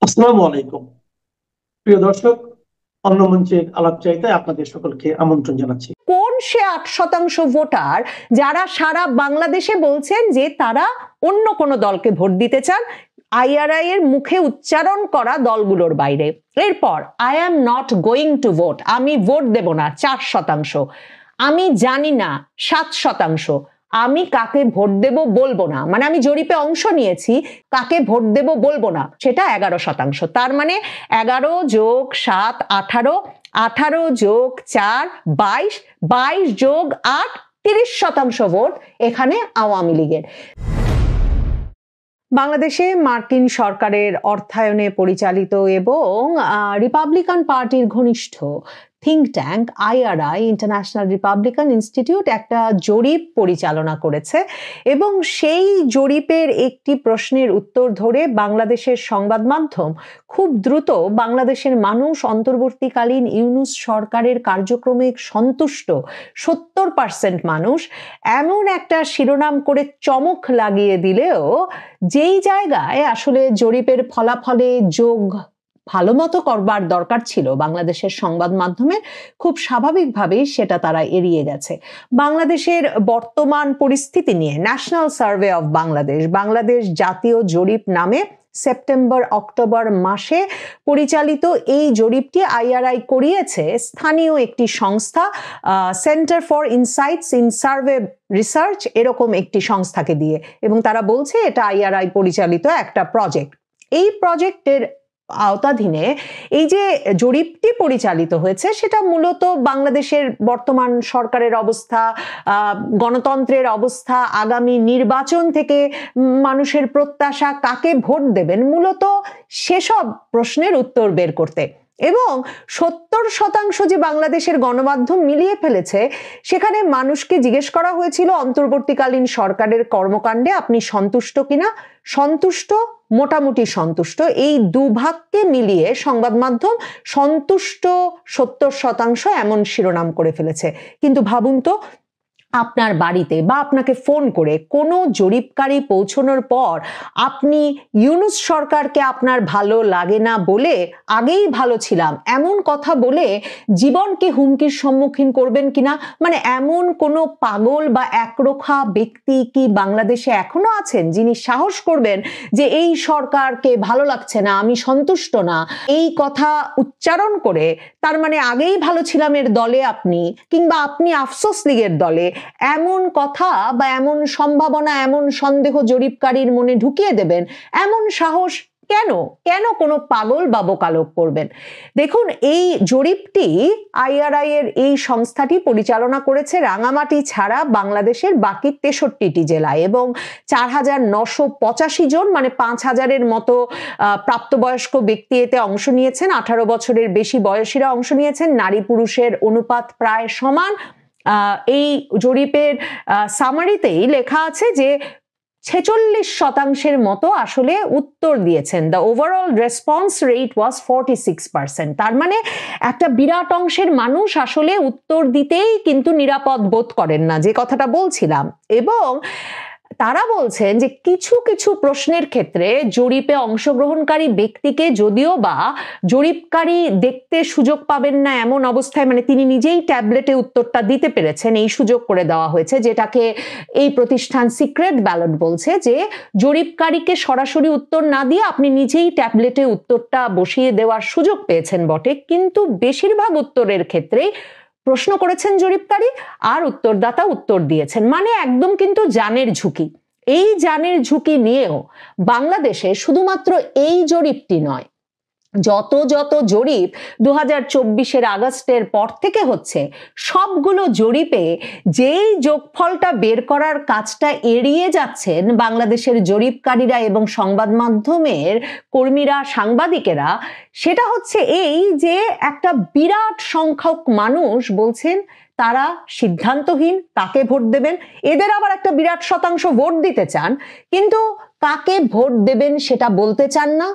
আসসালামু আলাইকুম। প্রিয় দর্শক, অন্য মঞ্চের আলাপচারিতায় আপনাদের সকলকে আমন্ত্রণ জানাচ্ছি। কোন সে 8% ভোটার যারা সারা বাংলাদেশে বলছেন যে তারা অন্য কোনো দলকে ভোট দিতে চান, আইআরআই এর মুখে উচ্চারণ করা দলগুলোর বাইরে। এরপর I am not going to vote, আমি ভোট দেব না 4%, আমি জানি না 7%, আমি কাকে ভোট দেব বলবো না, মানে আমি জরিপে অংশ নিয়েছি, কাকে ভোট দেব বলবো না, সেটা 11%। তার মানে 11 যোগ 7 18, 18 যোগ 4 22, 22 যোগ 8 30% ভোট এখানে আওয়ামী লীগের। বাংলাদেশে মার্কিন সরকারের অর্থায়নে পরিচালিত এবং রিপাবলিকান পার্টির ঘনিষ্ঠ think tank IRI, international Republican institute, একটা জরিপ পরিচালনা করেছে এবং সেই জরিপের একটি প্রশ্নের উত্তর ধরে বাংলাদেশের সংবাদ মাধ্যম খুব দ্রুত বাংলাদেশের মানুষ অন্তর্বর্তীকালীন ইউনূস সরকারের কার্যক্রমে সন্তুষ্ট 70% মানুষ, এমন একটা শিরোনাম করে চমক লাগিয়ে দিলেও যেই জায়গায় আসলে জরিপের ফলাফলে যোগ ভালো মতো করবার দরকার ছিল বাংলাদেশের সংবাদ মাধ্যমে, খুব স্বাভাবিকভাবেই সেটা তারা এড়িয়ে গেছে। বাংলাদেশের বর্তমান পরিস্থিতি নিয়ে national survey of Bangladesh, Bangladesh জাতীয় জরিপ নামে সেপ্টেম্বর অক্টোবর মাসে পরিচালিত এই জরিপটি আইআরআই করিয়েছে স্থানীয় একটি সংস্থা, centre for insights in survey research, এরকম একটি সংস্থাকে দিয়ে, এবং তারা বলছে এটা আইআরআই পরিচালিত একটা প্রজেক্ট। এই প্রজেক্টের আওতাধীনে এই যে জরিপটি পরিচালিত হয়েছে সেটা মূলত বাংলাদেশের বর্তমান সরকারের অবস্থা, গণতন্ত্রের অবস্থা, আগামী নির্বাচন থেকে মানুষের প্রত্যাশা, কাকে ভোট দেবেন, মূলত সেসব প্রশ্নের উত্তর বের করতে। এবং 70% যে বাংলাদেশের গণমাধ্যম মিলিয়ে ফেলেছে, সেখানে মানুষকে জিজ্ঞেস করা হয়েছিল অন্তর্বর্তীকালীন সরকারের কর্মকাণ্ডে আপনি সন্তুষ্ট কিনা। সন্তুষ্ট, মোটামুটি সন্তুষ্ট, এই দুভাগকে মিলিয়ে সংবাদ মাধ্যম সন্তুষ্ট 70% এমন শিরোনাম করে ফেলেছে। কিন্তু ভাবুন তো, আপনার বাড়িতে বা আপনাকে ফোন করে কোনো জরিপকারী পৌঁছানোর পর আপনি ইউনূস সরকারকে আপনার ভালো লাগে না বলে, আগেই ভালো ছিলাম এমন কথা বলে জীবনকে হুমকির সম্মুখীন করবেন কিনা, মানে এমন কোনো পাগল বা একরোখা ব্যক্তি কি বাংলাদেশে এখনো আছেন যিনি সাহস করবেন যে এই সরকারকে ভালো লাগছে না, আমি সন্তুষ্ট না, এই কথা উচ্চারণ করে, তার মানে আগেই ভালো ছিলাম এর দলে আপনি, কিংবা আপনি আফসোস লীগের দলে, এমন কথা বা এমন সম্ভাবনা, এমন সন্দেহ জরিপকারীর মনে ঢুকিয়ে দেবেন, এমন সাহস কেন কেন কোনো পাগল বা বোকালোক করবেন? দেখুন, এই জরিপটি আইআরআই এর এই সংস্থাটি পরিচালনা করেছে রাঙামাটি ছাড়া বাংলাদেশের বাকি 63টি জেলায়, এবং 4985 জন, মানে 5000-এর মতো প্রাপ্তবয়স্ক ব্যক্তি এতে অংশ নিয়েছেন। 18 বছরের বেশি বয়সীরা অংশ নিয়েছেন। নারী পুরুষের অনুপাত প্রায় সমান। এই জরিপের সামারিতেই লেখা আছে যে 46% মতো আসলে উত্তর দিয়েছেন। The overall response rate was 46%। তার মানে একটা বিরাট অংশের মানুষ আসলে উত্তর দিতেই কিন্তু নিরাপদ বোধ করেন না, যে কথাটা বলছিলাম। এবং তারা বলছেন যে কিছু কিছু প্রশ্নের ক্ষেত্রে জরিপে অংশগ্রহণকারী ব্যক্তিকে যদিও বা জরিপকারী দেখতে সুযোগ পাবেন না এমন অবস্থায়, মানে তিনি নিজেই ট্যাবলেটে উত্তরটা দিতে পেরেছেন, এই সুযোগ করে দেওয়া হয়েছে, যেটাকে এই প্রতিষ্ঠান সিক্রেট ব্যালট বলছে, যে জরিপকারীকে সরাসরি উত্তর না দিয়ে আপনি নিজেই ট্যাবলেটে উত্তরটা বসিয়ে দেওয়ার সুযোগ পেয়েছেন বটে, কিন্তু বেশিরভাগ উত্তরের ক্ষেত্রেই প্রশ্ন করেছেন জরিপকারী আর উত্তরদাতা উত্তর দিয়েছেন, মানে একদম কিন্তু জানের ঝুঁকি। এই জানের ঝুঁকি নিয়েও বাংলাদেশে শুধুমাত্র এই জরিপটি নয়, যত যত জরিপ 2024-এর আগস্টের পর থেকে হচ্ছে, সবগুলো জরিপে যেই যোগফলটা বের করার কাজটা এড়িয়ে যাচ্ছেন বাংলাদেশের জরিপকারীরা এবং সংবাদ মাধ্যমের কর্মীরা, সাংবাদিকেরা, সেটা হচ্ছে এই যে একটা বিরাট সংখ্যক মানুষ বলছেন তারা সিদ্ধান্তহীন, কাকে ভোট দেবেন। এদের আবার একটা বিরাট শতাংশ ভোট দিতে চান, কিন্তু কাকে ভোট দেবেন সেটা বলতে চান না।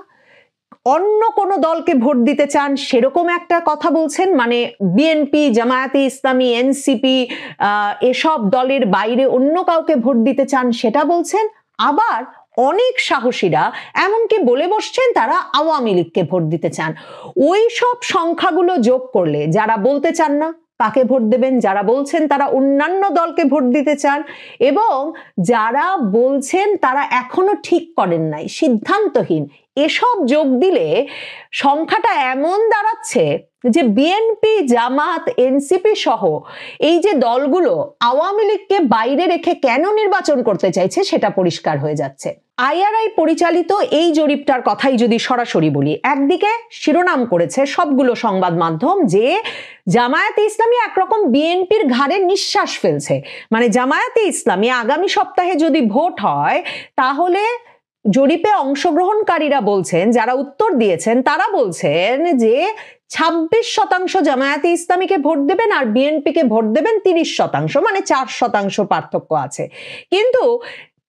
অন্য কোনো দলকে ভোট দিতে চান সেরকম একটা কথা বলছেন, মানে বিএনপি, জামায়াতে ইসলামী, এনসিপি, এসব দলের বাইরে অন্য কাউকে ভোট দিতে চান সেটা বলছেন। আবার অনেক সাহসীরা এমনকি বলে বসছেন তারা আওয়ামী লীগকে ভোট দিতে চান। ওই সব সংখ্যাগুলো যোগ করলে যারা বলতে চান না কাকে ভোট দেবেন, যারা বলছেন তারা অন্যান্য দলকে ভোট দিতে চান, এবং যারা বলছেন তারা এখনো ঠিক করেন নাই, সিদ্ধান্তহীন, এসব যোগ দিলে সংখ্যাটা এমন দাঁড়াচ্ছে যে বিএনপি, জামাত, এনসিপি সহ এই যে দলগুলো আওয়ামী লীগকে বাইরে রেখে কেন নির্বাচন করতে চাইছে সেটা পরিষ্কার হয়ে যাচ্ছে। আইআরআই পরিচালিত এই জরিপটার কথাই যদি সরাসরি বলি, একদিকে শিরোনাম করেছে সবগুলো সংবাদ মাধ্যম যে জামায়াতে ইসলামী একরকম বিএনপির ঘাড়ে নিঃশ্বাস ফেলছে, মানে জামায়াতে ইসলামী আগামী সপ্তাহে যদি ভোট হয় তাহলে জরিপে অংশগ্রহণকারীরা বলছেন, যারা উত্তর দিয়েছেন তারা বলছেন যে 26% জামায়াতে ইসলামীকে ভোট দেবেন আর বিএনপিকে ভোট দেবেন 30%, মানে 4% পার্থক্য আছে। কিন্তু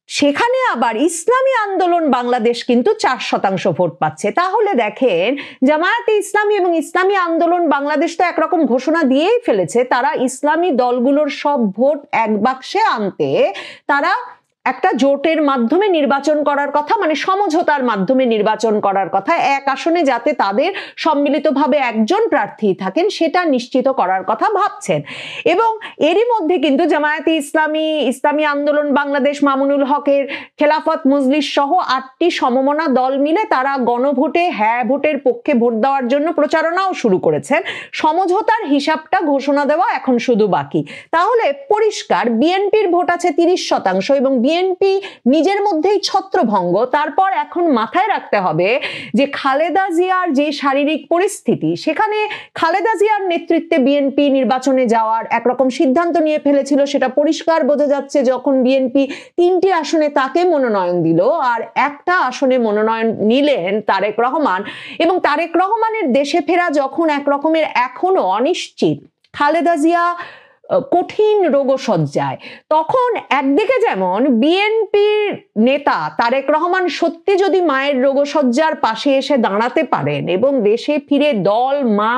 সেখানে আবার ইসলামী আন্দোলন বাংলাদেশ কিন্তু 4% ভোট পাচ্ছে। তাহলে দেখেন জামায়াতে ইসলামী এবং ইসলামী আন্দোলন বাংলাদেশ তো একরকম ঘোষণা দিয়েই ফেলেছে তারা ইসলামী দলগুলোর সব ভোট এক বাক্সে আনতে তারা একটা জোটের মাধ্যমে নির্বাচন করার কথা, মানে সমঝোতার মাধ্যমে নির্বাচন করার কথা, এক আসনে যাতে তাদের সম্মিলিতভাবে একজন প্রার্থী থাকেন সেটা নিশ্চিত করার কথা ভাবছেন। এবং এরই মধ্যে কিন্তু জামায়াতে ইসলামী, ইসলামী আন্দোলন বাংলাদেশ, মামুনুল হকের খেলাফত মজলিস সহ 8টি সমমনা দল মিলে তারা গণভোটে হ্যাঁ ভোটের পক্ষে ভোট দেওয়ার জন্য প্রচারণাও শুরু করেছেন। সমঝোতার হিসাবটা ঘোষণা দেওয়া এখন শুধু বাকি। তাহলে পরিষ্কার বিএনপির ভোট আছে 30% এবং বিএনপি নিজের মধ্যেই ছত্রভঙ্গ। তারপর এখন মাথায় রাখতে হবে যে খালেদা জিয়ার যে শারীরিক পরিস্থিতি, সেখানে খালেদা জিয়ার নেতৃত্বে বিএনপি নির্বাচনে যাওয়ার একরকম সিদ্ধান্ত নিয়ে ফেলেছিল, সেটা পরিষ্কার বোঝা যাচ্ছে যখন বিএনপি 3টি আসনে তাকে মনোনয়ন দিল আর একটা আসনে মনোনয়ন নিলেন তারেক রহমান, এবং তারেক রহমানের দেশে ফেরা যখন একরকমের এখনো অনিশ্চিত, খালেদা জিয়া কঠিন রোগশয্যায়, তখন একদিকে যেমন বিএনপির নেতা তারেক রহমান সত্যি যদি মায়ের রোগশয্যার পাশে এসে দাঁড়াতে পারেন এবং দেশে ফিরে দল, মা,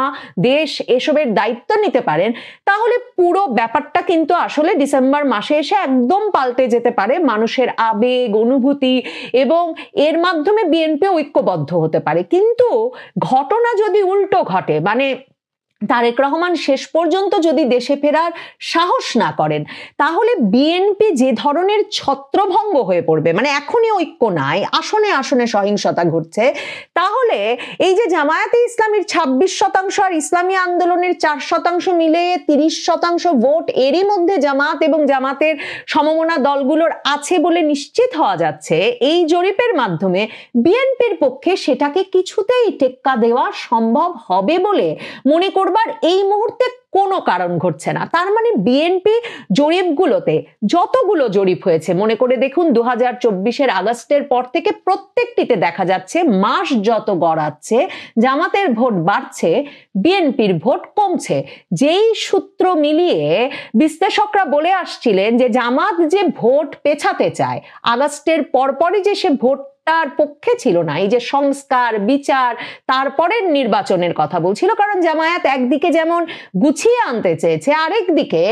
দেশ এসবের দায়িত্ব নিতে পারেন, তাহলে পুরো ব্যাপারটা কিন্তু আসলে ডিসেম্বর মাসে এসে একদম পাল্টে যেতে পারে। মানুষের আবেগ, অনুভূতি এবং এর মাধ্যমে বিএনপি ঐক্যবদ্ধ হতে পারে। কিন্তু ঘটনা যদি উল্টো ঘটে, মানে তারেক রহমান শেষ পর্যন্ত যদি দেশে ফেরার সাহস না করেন, তাহলে বিএনপি যে ধরনের ছত্রভঙ্গ হয়ে পড়বে, মানে এখনই ঐক্য নাই, আসনে আসনে সহিংসতা ঘটছে, তাহলে এই যে জামায়াতে ইসলামীর 26% আর ইসলামী আন্দোলনের 4% মিলে 30% ভোট এরই মধ্যে জামাত এবং জামাতের সমমনা দলগুলোর আছে বলে নিশ্চিত হওয়া যাচ্ছে, এই জরিপের মাধ্যমে বিএনপির পক্ষে সেটাকে কিছুতেই টেক্কা দেওয়া সম্ভব হবে বলে মনে করবার এই মুহূর্তে কোনো কারণ ঘটছে না। তার মানে বিএনপি জরিপগুলোতে, যতগুলো জরিপ হয়েছে মনে করে দেখুন 2024-এর আগস্টের পর থেকে প্রত্যেকটিতে দেখা যাচ্ছে মাস যত গড়াচ্ছে জামাতের ভোট বাড়ছে, বিএনপির ভোট কমছে। যেই সূত্র মিলিয়ে বিশ্লেষকরা বলে আসছিলেন যে জামাত যে ভোট পেছাতে চায়, আগস্টের পরপরই যে সে ভোট তার পক্ষে ছিল না, এই যে সংস্কার, বিচার, তারপরের নির্বাচনের কথা বলছিল, কারণ জামায়াত একদিকে যেমন গুছিয়ে আনতে চেয়েছে, আরেক দিকে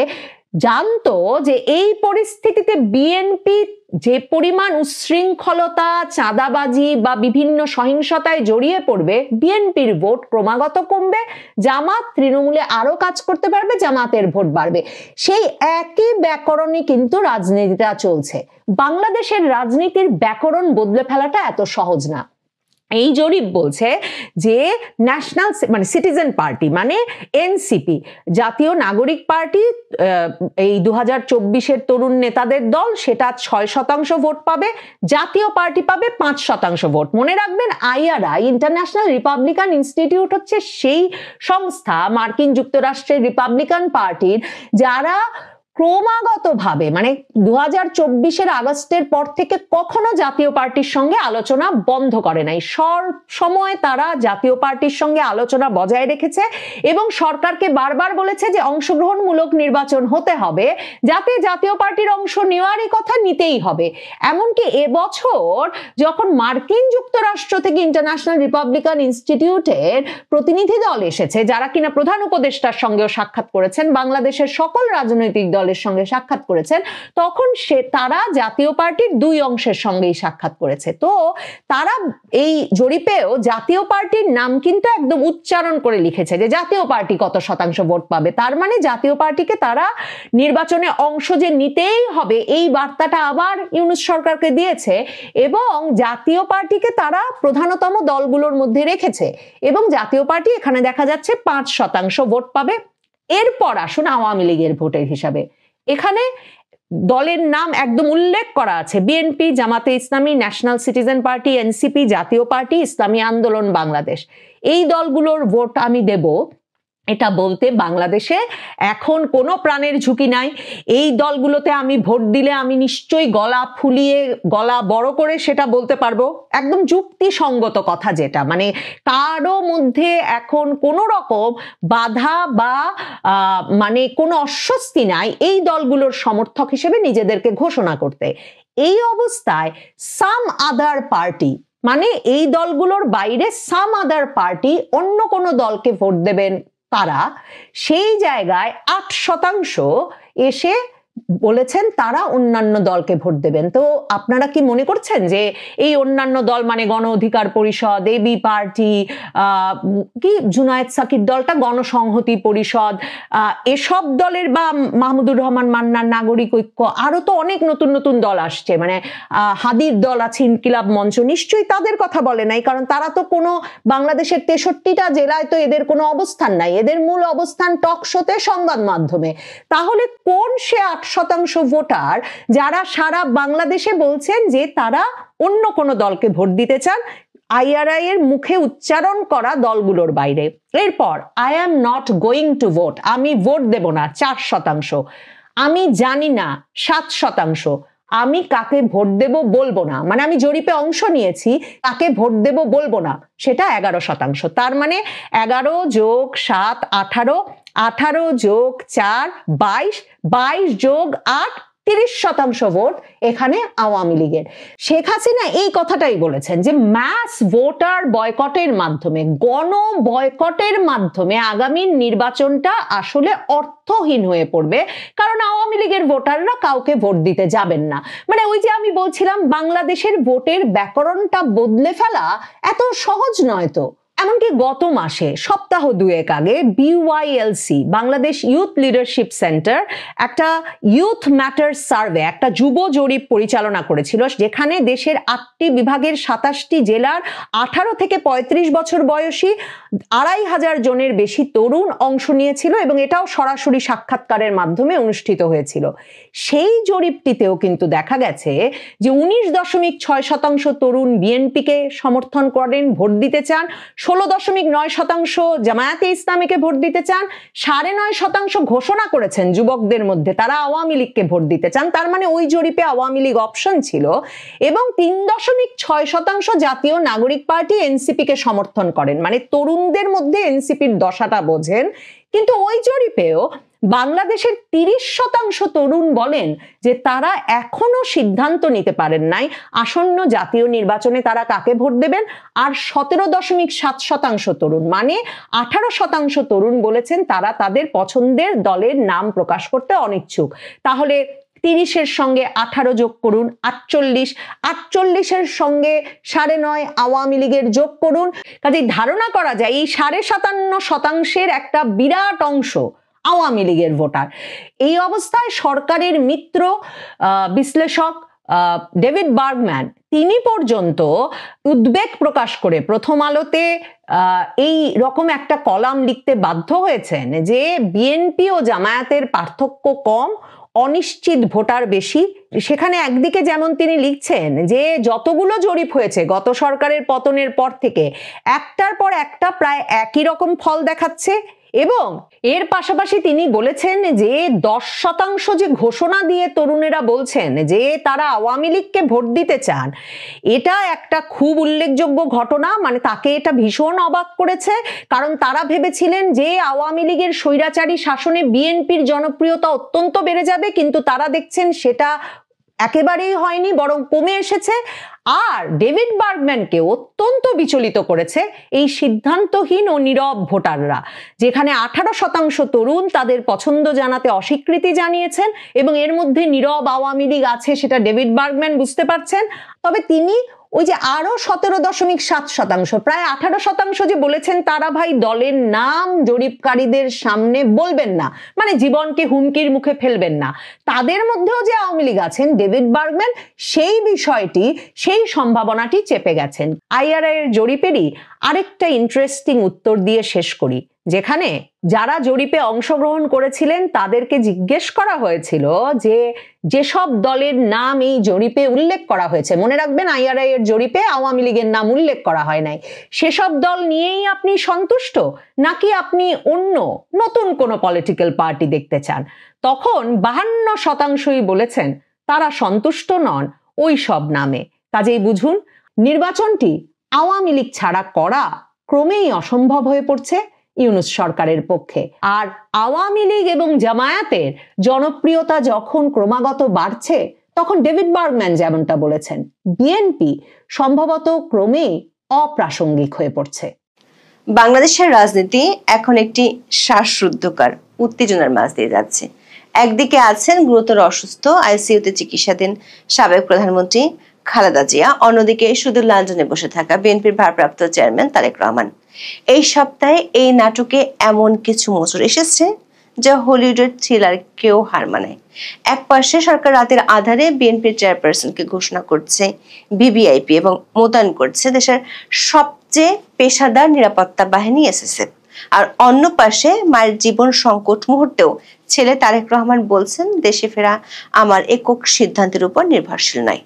জানতো যে এই পরিস্থিতিতে বিএনপি যে পরিমাণ উচ্ছৃঙ্খলতা, চাঁদাবাজি বা বিভিন্ন সহিংসতায় জড়িয়ে পড়বে, বিএনপির ভোট ক্রমাগত কমবে, জামাত তৃণমূলে আরো কাজ করতে পারবে, জামাতের ভোট বাড়বে। সেই একই ব্যাকরণই কিন্তু রাজনীতিটা চলছে। বাংলাদেশের রাজনীতির ব্যাকরণ বদলে ফেলাটা এত সহজ না। এই জরিপ বলছে যে ন্যাশনাল, মানে সিটিজেন পার্টি, মানে এনসিপি, জাতীয় নাগরিক পার্টি, এই 2024-এর তরুণ নেতাদের দল, সেটা 6% ভোট পাবে, জাতীয় পার্টি পাবে 5% ভোট। মনে রাখবেন আইআরআই, ইন্টারন্যাশনাল রিপাবলিকান ইনস্টিটিউট হচ্ছে সেই সংস্থা মার্কিন যুক্তরাষ্ট্রের রিপাবলিকান পার্টির যারা ক্রমাগতভাবে, মানে 2024-এর আগস্টের পর থেকে কখনো জাতীয় পার্টির সঙ্গে আলোচনা বন্ধ করে নাই। সব সময় তারা জাতীয় পার্টির সঙ্গে আলোচনা বজায় রেখেছে এবং সরকারকে বারবার বলেছে যে অংশগ্রহণমূলক নির্বাচন হতে হবে, যাতে জাতীয় পার্টির অংশ নেওয়ারই কথা নিতেই হবে। এমনকি এবছর যখন মার্কিন যুক্তরাষ্ট্র থেকে ইন্টারন্যাশনাল রিপাবলিকান ইনস্টিটিউটের প্রতিনিধি দল এসেছে, যারা কিনা প্রধান উপদেষ্টার সঙ্গেও সাক্ষাৎ করেছেন, বাংলাদেশের সকল রাজনৈতিক দল দলের সঙ্গে সাক্ষাৎ করেছেন, তখন তারা জাতীয় পার্টির দুই অংশের সঙ্গেই সাক্ষাৎ করেছে। তো তারা এই জরিপেও জাতীয় পার্টির নাম কিন্তু একদম উচ্চারণ করে লিখেছে যে জাতীয় পার্টি কত শতাংশ ভোট পাবে। তার মানে জাতীয় পার্টিকে তারা নির্বাচনে অংশ যে নিতেই হবে এই বার্তাটা আবার ইউনূস সরকারকে দিয়েছে, এবং জাতীয় পার্টিকে তারা প্রধানতম দলগুলোর মধ্যে রেখেছে, এবং জাতীয় পার্টি এখানে দেখা যাচ্ছে 5% ভোট পাবে। এরপর আসুন আওয়ামী লীগের ভোটের হিসাবে। এখানে দলের নাম একদম উল্লেখ করা আছে, বিএনপি, জামাতে ইসলামী, ন্যাশনাল সিটিজেন পার্টি, এনসিপি, জাতীয় পার্টি, ইসলামী আন্দোলন বাংলাদেশ। এই দলগুলোর ভোট আমি দেব, এটা বলতে বাংলাদেশে এখন কোনো প্রাণের ঝুঁকি নাই। এই দলগুলোতে আমি ভোট দিলে আমি নিশ্চয়ই গলা ফুলিয়ে গলা বড় করে সেটা বলতে পারবো, একদম যুক্তিসঙ্গত কথা, যেটা মানে কারো মধ্যে এখন কোনো রকম বাধা বা মানে কোনো অস্বস্তি নাই এই দলগুলোর সমর্থক হিসেবে নিজেদেরকে ঘোষণা করতে। এই অবস্থায় সাম আদার পার্টি, মানে এই দলগুলোর বাইরে সাম আদার পার্টি অন্য কোনো দলকে ভোট দেবেন তারা, সেই জায়গায় 8% এসে বলেছেন তারা অন্যান্য দলকে ভোট দেবেন। তো আপনারা কি মনে করছেন যে এই অন্যান্য দল মানে গণ অধিকার পরিষদ, এবি পার্টি, কি জুনায়েদ সাকির দলটা গণসংহতি পরিষদ, এসব দলের, বা মাহমুদুর রহমান মান্নার নাগরিক ঐক্য, আরো তো অনেক নতুন নতুন দল আসছে, মানে হাদির দল আছে, ইনকিলাব মঞ্চ, নিশ্চয়ই তাদের কথা বলে নাই, কারণ তারা তো কোনো বাংলাদেশের 63টা জেলায় তো এদের কোনো অবস্থান নাই, এদের মূল অবস্থান টক শোতে, সংবাদ মাধ্যমে। তাহলে কোন সে 8% ভোটার যারা সারা বাংলাদেশে বলছেন যে তারা অন্য কোনো দলকে ভোট দিতে চান, আইআরআই এর মুখে উচ্চারণ করা দলগুলোর বাইরে? এরপর I am not going to vote, আমি ভোট দেব না 4%, আমি জানি না 7%, আমি কাকে ভোট দেব বলবো না, মানে আমি জরিপে অংশ নিয়েছি, কাকে ভোট দেব বলবো না, সেটা 11%। তার মানে 11 যোগ 7 18, 18 যোগ 4 22, 22 যোগ 8 30% ভোট এখানে আওয়ামী লীগের। শেখ হাসিনা এই কথাটাই বলেছেন যে ম্যাস ভোটার বয়কটের মাধ্যমে, গণ বয়কটের মাধ্যমে আগামী নির্বাচনটা আসলে অর্থহীন হয়ে পড়বে, কারণ আওয়ামী লীগের ভোটাররা কাউকে ভোট দিতে যাবেন না। মানে ওই যে আমি বলছিলাম বাংলাদেশের ভোটের ব্যাকরণটা বদলে ফেলা এত সহজ নয়। তো এমনকি গত মাসে সপ্তাহ দুয়েক আগে বিওয়াইএলসি, বাংলাদেশ ইউথ লিডারশিপ সেন্টার, একটা ইউথ ম্যাটার সার্ভে, একটা যুব জরিপ পরিচালনা করেছিল, যেখানে দেশের 8টি বিভাগের 27টি জেলার 18 থেকে 35 বছর বয়সী 2500 জনের বেশি তরুণ অংশ নিয়েছিল, এবং এটাও সরাসরি সাক্ষাৎকারের মাধ্যমে অনুষ্ঠিত হয়েছিল। সেই জরিপটিতেও কিন্তু দেখা গেছে যে 19.6% তরুণ বিএনপিকে সমর্থন করেন, ভোট দিতে চান, 16.9% জামায়াতে ইসলামীকে ভোট দিতে চান, 9.5% ঘোষণা করেছেন যুবকদের মধ্যে তারা আওয়ামী লীগকে ভোট দিতে চান। তার মানে ওই জরিপে আওয়ামী লীগ অপশন ছিল, এবং 3.6% জাতীয় নাগরিক পার্টি এনসিপিকে সমর্থন করেন, মানে তরুণদের মধ্যে এনসিপির দশাটা বোঝেন। কিন্তু ওই জরিপেও বাংলাদেশের 30% তরুণ বলেন যে তারা এখনো সিদ্ধান্ত নিতে পারেন নাই আসন্ন জাতীয় নির্বাচনে তারা কাকে ভোট দেবেন। আর 17.7% তরুণ, মানে 18% তরুণ বলেছেন তারা তাদের পছন্দের দলের নাম প্রকাশ করতে অনিচ্ছুক। তাহলে 30-এর সঙ্গে 18 যোগ করুন, 48, 48-এর সঙ্গে 9.5 আওয়ামী লীগের যোগ করুন। কাজেই ধারণা করা যায় এই 57.5%-এর একটা বিরাট অংশ আওয়ামী লীগের ভোটার। এই অবস্থায় সরকারের মিত্র বিশ্লেষক ডেভিড বার্গম্যান তিনি পর্যন্ত উদ্বেগ প্রকাশ করে প্রথম আলোতে এই রকম একটা কলাম লিখতে বাধ্য হয়েছেন যে বিএনপি ও জামায়াতের পার্থক্য কম, অনিশ্চিত ভোটার বেশি। সেখানে একদিকে যেমন তিনি লিখছেন যে যতগুলো জরিপ হয়েছে গত সরকারের পতনের পর থেকে একটার পর একটা প্রায় একই রকম ফল দেখাচ্ছে, এবং এর পাশাপাশি তিনি বলেছেন যে 10% যে ঘোষণা দিয়ে তরুণেরা বলছেন যে তারা আওয়ামী লীগকে ভোট দিতে চান, এটা একটা খুব উল্লেখযোগ্য ঘটনা। মানে তাকে এটা ভীষণ অবাক করেছে, কারণ তারা ভেবেছিলেন যে আওয়ামী লীগের স্বৈরাচারী শাসনে বিএনপির জনপ্রিয়তা অত্যন্ত বেড়ে যাবে, কিন্তু তারা দেখছেন সেটা একেবারেই হয়নি, বরং কমে এসেছে। আর ডেভিড বার্গম্যানকে অত্যন্ত বিচলিত করেছে এই সিদ্ধান্তহীন ও নীরব ভোটাররা, যেখানে 18% তরুণ তাদের পছন্দ জানাতে অস্বীকৃতি জানিয়েছেন এবং এর মধ্যে নীরব আওয়ামী লীগ আছে সেটা ডেভিড বার্গম্যান বুঝতে পারছেন। তবে তিনি ওই যে আরো 17.7%, প্রায় 18% যে বলেছেন তারা ভাই দলের নাম জরিপকারীদের সামনে বলবেন না, মানে জীবনকে হুমকির মুখে ফেলবেন না, তাদের মধ্যেও যে আওয়ামী লীগ আছেন ডেভিড বার্গম্যান সেই বিষয়টি, সেই সম্ভাবনাটি চেপে গেছেন। আইআরআই এর জরিপেরই আরেকটা ইন্টারেস্টিং উত্তর দিয়ে শেষ করি, যেখানে যারা জরিপে অংশগ্রহণ করেছিলেন তাদেরকে জিজ্ঞেস করা হয়েছিল যে যেসব দলের নাম এই জরিপে উল্লেখ করা হয়েছে, মনে রাখবেন আইআরআই এর জরিপে আওয়ামী লীগের নাম উল্লেখ করা হয় নাই, সেসব দল নিয়েই আপনি সন্তুষ্ট নাকি আপনি অন্য নতুন কোনো পলিটিক্যাল পার্টি দেখতে চান? তখন 52%ই বলেছেন তারা সন্তুষ্ট নন ওই সব নামে। কাজেই বুঝুন, নির্বাচনটি আওয়ামী লীগ ছাড়া করা ক্রমেই অসম্ভব হয়ে পড়ছে ইউনূস সরকারের পক্ষে। আর আওয়ামী লীগ এবং জামায়াতের জনপ্রিয়তা যখন ক্রমাগত বাড়ছে, তখন ডেভিড বার্গম্যান যেমনটা বলেছেন, বিএনপি সম্ভবত ক্রমেই অপ্রাসঙ্গিক হয়ে পড়ছে। বাংলাদেশের রাজনীতি এখন একটি শ্বাসরুদ্ধকর উত্তেজনার মাঝ দিয়ে যাচ্ছে। একদিকে আছেন গুরুতর অসুস্থ আইসিইউতে চিকিৎসাধীন সাবেক প্রধানমন্ত্রী খালেদা জিয়া, অন্যদিকে শুধু লন্ডনে বসে থাকা বিএনপির ভারপ্রাপ্ত চেয়ারম্যান তারেক রহমান। এই সপ্তাহে এই নাটকে এমন কিছু মোচড় এসেছে যা হলিউডের থ্রিলার কেউ হার মানায়। এক পাশে সরকার রাতের আধারে বিএনপির চেয়ারপারসনকে ঘোষণা করছে ভিভিআইপি এবং মোতায়েন করছে দেশের সবচেয়ে পেশাদার নিরাপত্তা বাহিনী এসএসএফ। আর অন্য পাশে মায়ের জীবন সংকট মুহূর্তেও ছেলে তারেক রহমান বলছেন দেশে ফেরা আমার একক সিদ্ধান্তের উপর নির্ভরশীল নয়।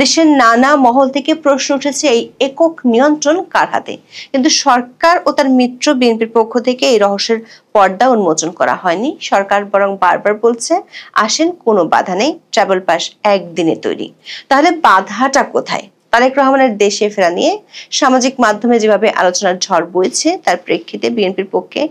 দেশের নানা মহল থেকে প্রশ্ন উঠেছে এই একক নিয়ন্ত্রণ কার হাতে, কিন্তু সরকার ও তার মিত্র বিএনপির পক্ষ থেকে এই রহস্যের পর্দা উন্মোচন করা হয়নি। সরকার বরং বারবার বলছে আসেন, কোনো বাধা নেই, ট্রাভেল পাস একদিনে তৈরি। তাহলে বাধাটা কোথায়? তারেক রহমানের দেশে ফেরা নিয়ে সামাজিক মাধ্যমে যেভাবে আলোচনার ঝড় বইছে তার প্রেক্ষিতে বিএনপির পক্ষে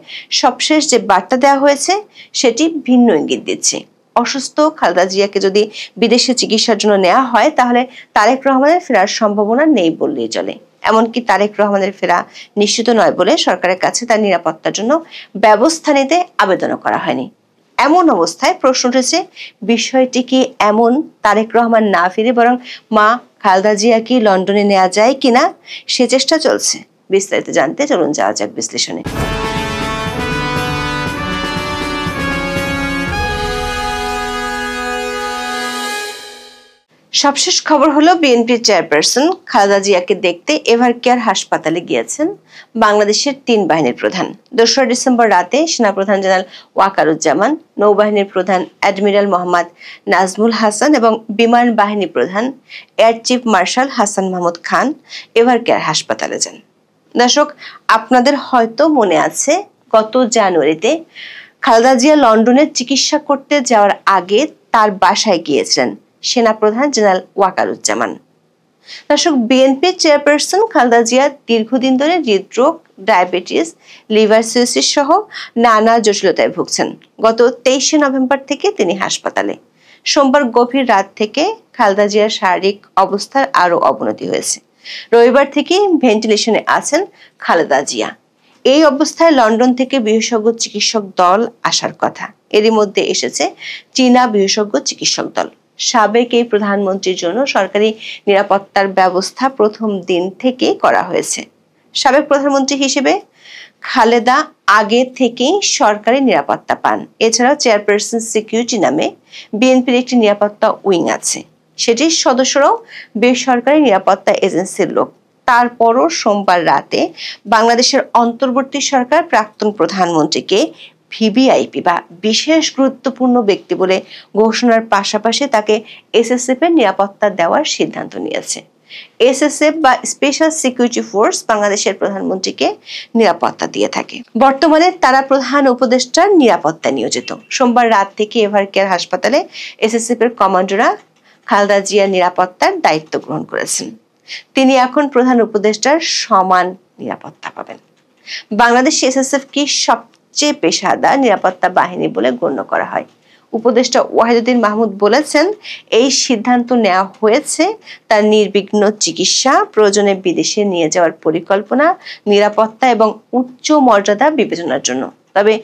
সবশেষ যে বার্তা দেওয়া হয়েছে সেটি ভিন্ন ইঙ্গিত দিচ্ছে। অসুস্থ খালেদা জিয়াকে যদি বিদেশে চিকিৎসার জন্য নেওয়া হয় তাহলে তারেক রহমানের ফেরার সম্ভাবনা নেই বললেই চলে। এমনকি তারেক রহমানের ফেরা নিশ্চিত নয় বলে সরকারের কাছে তার নিরাপত্তার জন্য ব্যবস্থা নিতে আবেদনও করা হয়নি। এমন অবস্থায় প্রশ্ন উঠেছে বিষয়টি কি এমন, তারেক রহমান না ফিরে বরং মা খালেদা জিয়াকে লন্ডনে নেওয়া যায় কিনা সে চেষ্টা চলছে। বিস্তারিত জানতে চলুন যাওয়া যাক বিশ্লেষণে। সবশেষ খবর হলো বিএনপির চেয়ারপারসন খালেদা জিয়াকে দেখতে এভারকেয়ার হাসপাতালে গিয়েছেন বাংলাদেশের 3 বাহিনীর প্রধান। 2 ডিসেম্বর রাতে সেনাপ্রধান জেনারেল ওয়াকারুজ্জামান, নৌবাহিনীর প্রধান অ্যাডমিরাল মোহাম্মদ নাজমুল হাসান এবং বিমান বাহিনী প্রধান air chief marshal Hasan Mahmud Khan Evercare হাসপাতালে যান। দর্শক, আপনাদের হয়তো মনে আছে গত জানুয়ারিতে খালেদা জিয়া লন্ডনে চিকিৎসা করতে যাওয়ার আগে তার বাসায় গিয়েছিলেন সেনাপ্রধান জেনারেল ওয়াকারুজ্জামান। দর্শক, বিএনপির চেয়ারপারসন খালেদা জিয়া দীর্ঘদিন ধরে হৃদরোগ, ডায়াবেটিস, লিভার সিরোসিস সহ নানা জটিলতায় ভুগছেন। গত 23 নভেম্বর থেকে তিনি হাসপাতালে। সোমবার গভীর রাত থেকে খালেদা জিয়ার শারীরিক অবস্থার আরো অবনতি হয়েছে। রবিবার থেকে ভেন্টিলেশনে আছেন খালেদা জিয়া। এই অবস্থায় লন্ডন থেকে বিশেষজ্ঞ চিকিৎসক দল আসার কথা। এরই মধ্যে এসেছে চীনা বিশেষজ্ঞ চিকিৎসক দল। সাবেক এই প্রধানমন্ত্রীর জন্য সরকারি নিরাপত্তার ব্যবস্থা প্রথম দিন থেকে করা হয়েছে। সাবেক প্রধানমন্ত্রী হিসেবে খালেদা আগে থেকেই সরকারি নিরাপত্তা পান। এছাড়াও চেয়ারপারসন সিকিউরিটি নামে বিএনপির একটি নিরাপত্তা উইং আছে, সেটির সদস্যরাও বেসরকারি নিরাপত্তা এজেন্সির লোক। তারপরও সোমবার রাতে বাংলাদেশের অন্তর্বর্তী সরকার প্রাক্তন প্রধানমন্ত্রীকে ভিভিআইপি বা বিশেষ গুরুত্বপূর্ণ ব্যক্তি বলে ঘোষণার পাশাপাশি তাকে এসএসএফ এর নিরাপত্তা দেওয়ার সিদ্ধান্ত নিয়েছে। এসএসএফ বা স্পেশাল সিকিউরিটি ফোর্স বাংলাদেশের প্রধানমন্ত্রীকে নিরাপত্তা দিয়ে থাকে। বর্তমানে তারা প্রধান উপদেষ্টার নিরাপত্তা নিয়োজিত। সোমবার রাত থেকে এভারকেয়ার হাসপাতালে এসএসএফ এর কমান্ডোরা খালেদা জিয়ার নিরাপত্তার দায়িত্ব গ্রহণ করেছেন। তিনি এখন প্রধান উপদেষ্টার সমান নিরাপত্তা পাবেন। বাংলাদেশ এসএসএফ কি সবচেয়ে পেশাদার নিরাপত্তা বাহিনী বলে গণ্য করা হয়। উপদেষ্টা ওয়াহিদুদ্দিন মাহমুদ বলেছেন, এই সিদ্ধান্ত নেওয়া হয়েছে তার নির্বিঘ্ন চিকিৎসা, প্রয়োজনে বিদেশে নিয়ে যাওয়ার পরিকল্পনা, নিরাপত্তা এবং উচ্চ মর্যাদা বিবেচনার জন্য। তবে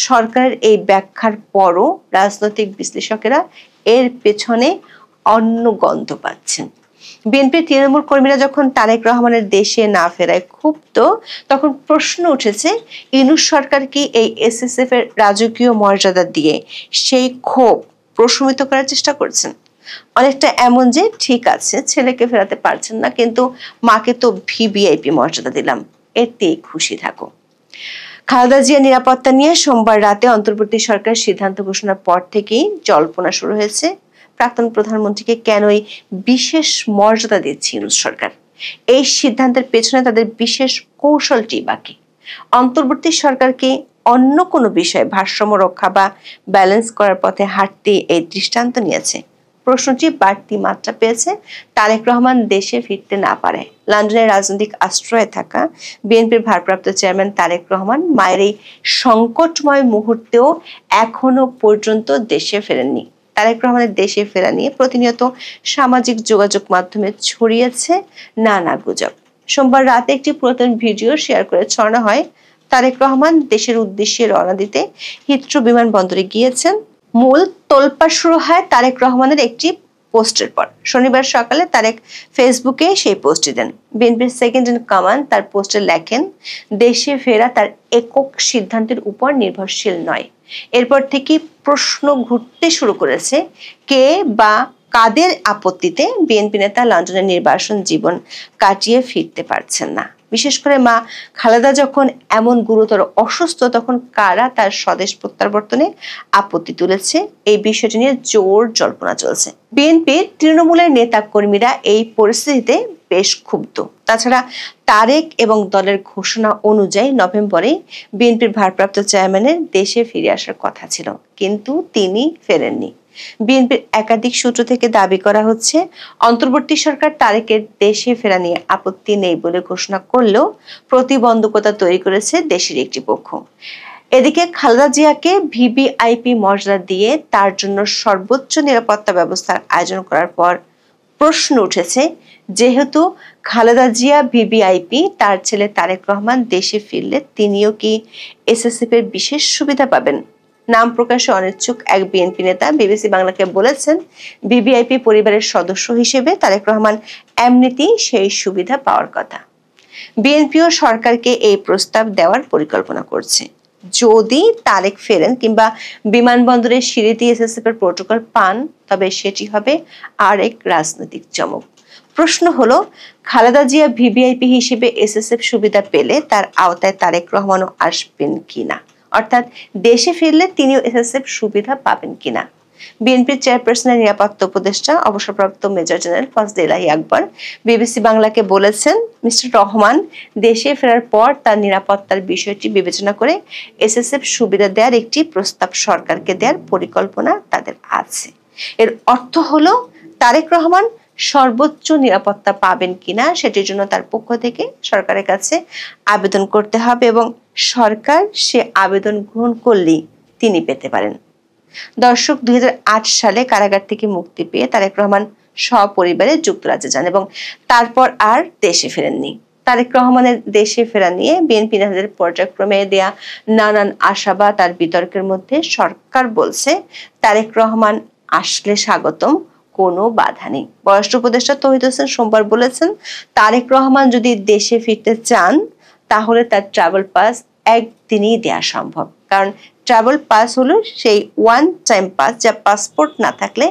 সরকারের এই ব্যাখ্যার পরও রাজনৈতিক বিশ্লেষকেরা এর পেছনে অন্য গন্ধ পাচ্ছেন। বিএনপির তৃণমূল কর্মীরা যখন তারেক রহমানের দেশে না ফেরায় ক্ষুব্ধ, তখন প্রশ্ন উঠেছে, ইউনূস সরকার কি এই এসএসএফ এর রাজকীয় মর্যাদা দিয়ে সেই ক্ষোভ প্রশমিত করার চেষ্টা করছেন? অনেকটা এমন যে, ঠিক আছে ছেলেকে ফেরাতে পারছেন না, কিন্তু মাকে তো ভিভিআইপি মর্যাদা দিলাম, এতেই খুশি থাকো। খালেদা জিয়া নিরাপত্তা নিয়ে সোমবার রাতে অন্তর্বর্তী সরকার সিদ্ধান্ত ঘোষণার পর থেকেই জল্পনা শুরু হয়েছে। প্রাক্তন প্রধানমন্ত্রীকে কেনই বিশেষ মর্যাদা দিচ্ছে ইউনূস সরকার? এই সিদ্ধান্তের পেছনে তাদের বিশেষ কৌশলটি বাকি। অন্তর্বর্তী সরকারকে অন্য কোনো বিষয়ে ভারসাম্য রক্ষা বা ব্যালেন্স করার পথে হাঁটতে এই দৃষ্টান্ত নিয়েছে। প্রশ্নটি বাড়তি মাত্রা পেয়েছে তারেক রহমান দেশে ফিরতে না পারে। লন্ডনের রাজনৈতিক আশ্রয়ে থাকা বিএনপির ভারপ্রাপ্ত চেয়ারম্যান তারেক রহমান মায়ের এই সংকটময় মুহূর্তেও এখনো পর্যন্ত দেশে ফেরেননি। তারেক রহমানের দেশে ফেরা নিয়ে প্রতিনিয়ত সামাজিক যোগাযোগ মাধ্যমে ছড়িয়েছে নানা গুজব। সোমবার রাতে একটি পুরাতন ভিডিও শেয়ার করে ছড়ানো হয়, তারেক রহমান দেশের উদ্দেশ্যে রওনা দিতে হিথ্রো বিমানবন্দরে গিয়েছেন। মূল তোলপাড় শুরু হয় তারেক রহমানের একটি পোস্টের পর। শনিবার সকালে তারেক ফেসবুকে সেই পোস্টটি দেন। বিএনপির সেকেন্ড ইন কমান্ড তার পোস্টে লেখেন, দেশে ফেরা তার একক সিদ্ধান্তের উপর নির্ভরশীল নয়। এরপর থেকে প্রশ্ন ঘুরতে শুরু করেছে, কে বা কাদের আপত্তিতে বিএনপি নেতা লন্ডনের নির্বাসন জীবন কাটিয়ে ফিরতে পারছেন না। বিশেষ করে মা খালেদা যখন এমন গুরুতর অসুস্থ, তখন কারা তার স্বদেশ প্রত্যাবর্তনে আপত্তি তুলেছে, এই বিষয়টি নিয়ে জোর জল্পনা চলছে। বিএনপির তৃণমূলের নেতা কর্মীরা এই পরিস্থিতিতে বেশ ক্ষুব্ধ। তাছাড়া তারেক এবং দলের ঘোষণা অনুযায়ী নভেম্বরে বিএনপির ভারপ্রাপ্ত চেয়ারম্যানের দেশে ফিরে আসার কথা ছিল, কিন্তু তিনি ফেরেননি। বিএনপির একাধিক সূত্র থেকে দাবি করা হচ্ছে, অন্তর্বর্তী সরকার তারেকের দেশে ফেরা নিয়ে আপত্তি নেই বলে ঘোষণা করলেও প্রতিবন্ধকতা তৈরি করেছে দেশের একটি পক্ষ। এদিকে খালেদা জিয়াকে ভিভিআইপি মর্যাদা দিয়ে তার জন্য সর্বোচ্চ নিরাপত্তা ব্যবস্থার আয়োজন করার পর প্রশ্ন উঠেছে, যেহেতু খালেদা জিয়া ভিভিআইপি, তার ছেলে তারেক রহমান দেশে ফিরলে তিনিও কি এসএসএফ এর বিশেষ সুবিধা পাবেন? নাম প্রকাশে অনিচ্ছুক এক বিএনপি নেতা বিবিসি বাংলাকে বলেছেন, ভিভিআইপি পরিবারের সদস্য হিসেবে তারেক রহমান এমনিতেই সেই সুবিধা পাওয়ার কথা। বিএনপিও সরকারকে এই প্রস্তাব দেওয়ার পরিকল্পনা করছে। যদি তারেক ফেরেন কিংবা বিমানবন্দরের সিঁড়িতে এসএসএফ এর প্রোটোকল পান, তবে সেটি হবে আরেক রাজনৈতিক চমক। প্রশ্ন হলো, খালেদা জিয়া ভিভিআইপি হিসেবে এসএসএফ সুবিধা পেলে তার আওতায় তারেক রহমানও আসবেন কিনা, অর্থাৎ দেশে ফিরলে তিনিও এসএসএফ সুবিধা পাবেন কিনা। বিএনপির চেয়ারপারসনের নিরাপত্তা উপদেষ্টা অবসরপ্রাপ্ত মেজর জেনারেল ফজলে ইলাহি আকবর বিবিসি বাংলাকে বলেছেন, মিস্টার রহমান দেশে ফেরার পর তার নিরাপত্তার বিষয়টি বিবেচনা করে এসএসএফ সুবিধা দেওয়ার একটি প্রস্তাব সরকারকে দেওয়ার পরিকল্পনা তাদের আছে। এর অর্থ হলো, তারেক রহমান সর্বোচ্চ নিরাপত্তা পাবেন কিনা সেটির জন্য তার পক্ষ থেকে সরকারের কাছে আবেদন করতে হবে এবং সরকার সে আবেদন গ্রহণ করলেই তিনি পেতে পারেন। দর্শক, 2008 সালে কারাগার থেকে মুক্তি পেয়ে তারেক রহমান সপরিবারে যুক্তরাজ্যে যান এবং তারপর আর দেশে ফেরেননি। তারেক রহমানের দেশে ফেরা নিয়ে বিএনপি নেতাদের পর্যায়ক্রমে দেয়া নানান আশাবাদ আর বিতর্কের মধ্যে সরকার বলছে, তারেক রহমান আসলে স্বাগতম, কোনো বাধা নেই। পররাষ্ট্র উপদেষ্টা তৌহিদ হোসেন সোমবার বলেছেন, তারেক রহমান যদি দেশে ফিরতে চান তাহলে তার ট্রাভেল পাস একদিনই দেয়া সম্ভব। কারণ ট্রাভেল পাস হলো সেই ওয়ান টাইম পাস, যা পাসপোর্ট না থাকলে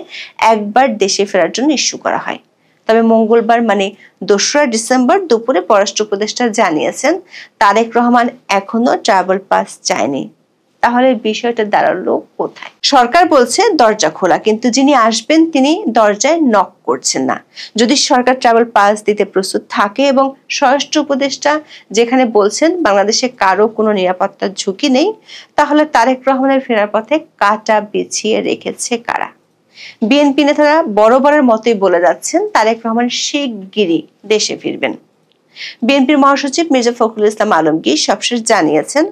একবার দেশে ফেরার জন্য ইস্যু করা হয়। তবে মঙ্গলবার মানে 2রা ডিসেম্বর দুপুরে পররাষ্ট্র উপদেষ্টা জানিয়েছেন, তারেক রহমান এখনো ট্রাভেল পাস চায়নি। তাহলে বিষয়টা দাঁড়ালো কোথায়? সরকার বলছে দরজা খোলা, কিন্তু যিনি আসবেন তিনি দরজায় নক করছেন না। যদি সরকার ট্রাভেল পাস দিতে প্রস্তুত থাকে এবং স্বরাষ্ট্র উপদেষ্টা যেখানে বলছেন বাংলাদেশে কারো কোনো নিরাপত্তার ঝুঁকি নেই, তাহলে তারেক রহমানের ফেরার পথে কাঁটা বিছিয়ে রেখেছে কারা? বিএনপি নেতারা বরাবরের মতোই বলে যাচ্ছেন, তারেক রহমান শিগগিরই দেশে ফিরবেন। বিএনপির মহাসচিব মির্জা ফখরুল ইসলাম আলমগীর সবশেষ জানিয়েছেন,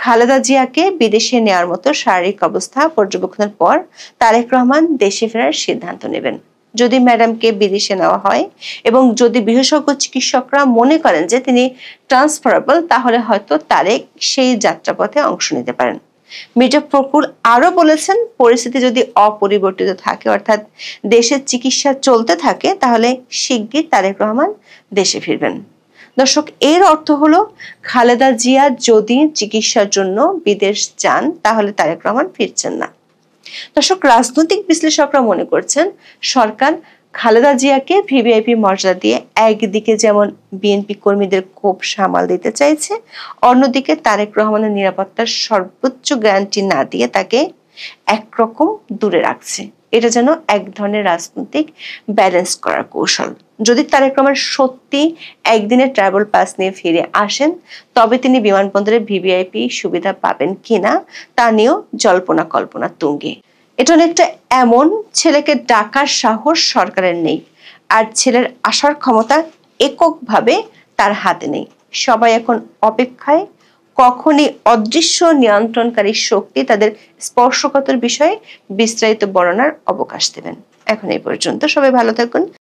খালেদা জিয়াকে বিদেশে নেওয়ার মতো শারীরিক অবস্থা পর্যবেক্ষণের পর তারেক রহমান দেশে ফেরার সিদ্ধান্ত নেবেন। যদি ম্যাডামকে বিদেশে নেওয়া হয় এবং যদি বিশেষজ্ঞ চিকিৎসকরা মনে করেন যে তিনি ট্রান্সফারেবল, তাহলে হয়তো তারেক সেই যাত্রাপথে অংশ নিতে পারেন। মির্জা ফখরুল আরো বলেছেন, পরিস্থিতি যদি অপরিবর্তিত থাকে, অর্থাৎ দেশের চিকিৎসা চলতে থাকে, তাহলে শিগগির তারেক রহমান দেশে ফিরবেন। দর্শক, এর অর্থ হলো খালেদা জিয়া যদি চিকিৎসার জন্য বিদেশ যান, তাহলে তারেক রহমান ফিরছেন না। দর্শক, রাজনৈতিক বিশ্লেষকরা মনে করছেন সরকার খালেদা জিয়াকে ভিভিআইপি মর্যাদা দিয়ে একদিকে যেমন বিএনপি কর্মীদের ক্ষোভ সামাল দিতে চাইছে, অন্যদিকে তারেক রহমানের নিরাপত্তার সর্বোচ্চ গ্যারান্টি না দিয়ে তাকে একরকম দূরে রাখছে। এটা যেন এক ধরনের রাজনৈতিক ব্যালেন্স করার কৌশল। যদি তারেক রহমান সত্যি একদিনের ট্রাভেল পাস নিয়ে ফিরে আসেন, তবে তিনি বিমানবন্দরে ভিভিআইপি সুবিধা পাবেন কিনা তা নিয়েও জল্পনা কল্পনা তুঙ্গে। এটা অনেকটা এমন, ছেলেকে ডাকার সাহস সরকারের নেই, আর ছেলের আসার ক্ষমতা এককভাবে তার হাতে নেই। সবাই এখন অপেক্ষায় কখনই অদৃশ্য নিয়ন্ত্রণকারী শক্তি তাদের স্পর্শকাতর বিষয়ে বিস্তারিত বর্ণনার অবকাশ দেবেন। এখন এই পর্যন্ত, সবাই ভালো থাকুন।